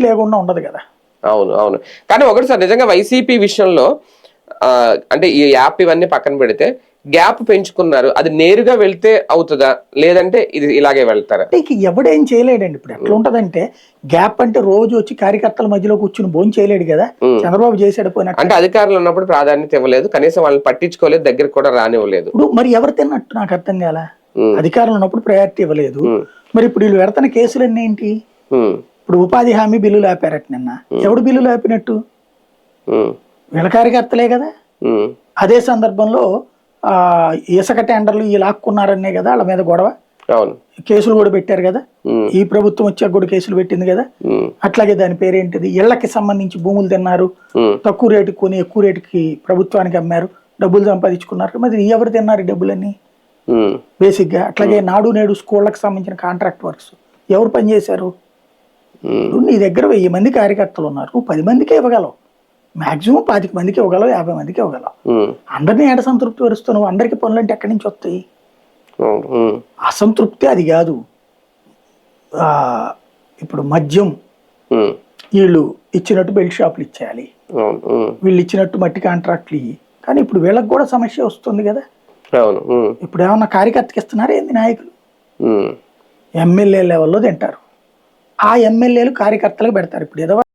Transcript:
లేకుండా ఉండదు కదా. అవును అవును. కానీ ఒకటి సార్, నిజంగా వైసీపీ విషయంలో అంటే ఈ యాప్ ఇవన్నీ పక్కన పెడితే గ్యాప్ పెంచుకున్నారు, అది నేరుగా వెళ్తే అవుతుందా, లేదంటే ఇది ఇలాగే వెళ్తారా? ఇక ఎవడేం చేయలేడండి. ఇప్పుడు ఎట్లా ఉంటదంటే గ్యాప్ అంటే రోజు వచ్చి కార్యకర్తల మధ్యలో కూర్చుని భోజనం చేయలేడు కదా. చంద్రబాబు చేసాడు పోయినట్టు. అంటే అధికారులు ఉన్నప్పుడు ప్రాధాన్యత ఇవ్వలేదు, కనీసం వాళ్ళని పట్టించుకోలేదు, దగ్గరికి కూడా రానివ్వలేదు. ఇప్పుడు మరి ఎవరు తిన్నట్టు నాకు అర్థం కాల. అధికారులు ఉన్నప్పుడు ప్రయారిటీ ఇవ్వలేదు. మరి ఇప్పుడు వీళ్ళు పెడుతున్న కేసులన్నీ ఏంటి? ఇప్పుడు ఉపాధి హామీ బిల్లులు ఆపారట నిన్న. ఎవడు బిల్లులు ఆపినట్టు? వీళ్ళ కార్యకర్తలే కదా. అదే సందర్భంలో ఇసుక టెండర్లు ఈ లాక్కున్నారనే కదా వాళ్ళ మీద గొడవ. కేసులు కూడా పెట్టారు కదా. ఈ ప్రభుత్వం వచ్చాక కూడా కేసులు పెట్టింది కదా. అట్లాగే దాని పేరేంటిది, ఇళ్లకి సంబంధించి భూములు తిన్నారు, తక్కువ రేటుకి కొని ఎక్కువ రేటుకి ప్రభుత్వానికి అమ్మారు, డబ్బులు సంపాదించుకున్నారు. మరి ఎవరు తిన్నారు ఈ డబ్బులన్నీ బేసిక్ గా? అట్లాగే నాడు నేడు స్కూళ్ళకి సంబంధించిన కాంట్రాక్ట్ వర్క్స్ ఎవరు పనిచేశారు? నీ దగ్గర 1000 మంది కార్యకర్తలు ఉన్నారు, నువ్వు 10 మందికే ఇవ్వగలవు, మాక్సిమం 25 మందికి ఇవ్వగలవు, 50 మందికి ఇవ్వగలవు. అందరినీ ఏడ సంతృప్తి పరుస్తున్నావు? అందరికి పనులు అంటే ఎక్కడి నుంచి వస్తాయి? అసంతృప్తి అది కాదు. ఇప్పుడు మద్యం వీళ్ళు ఇచ్చినట్టు బెల్ట్ షాపులు ఇచ్చేయాలి, వీళ్ళు ఇచ్చినట్టు మట్టి కాంట్రాక్ట్లు ఇవి. కానీ ఇప్పుడు వీళ్ళకి కూడా సమస్య వస్తుంది కదా. ఇప్పుడు ఏమన్నా కార్యకర్తకి ఇస్తున్నారా ఏంది? నాయకులు ఎమ్మెల్యే లెవెల్లో తింటారు, ఆ ఎమ్మెల్యేలు కార్యకర్తలకు పెడతారు. ఇప్పుడు ఏదో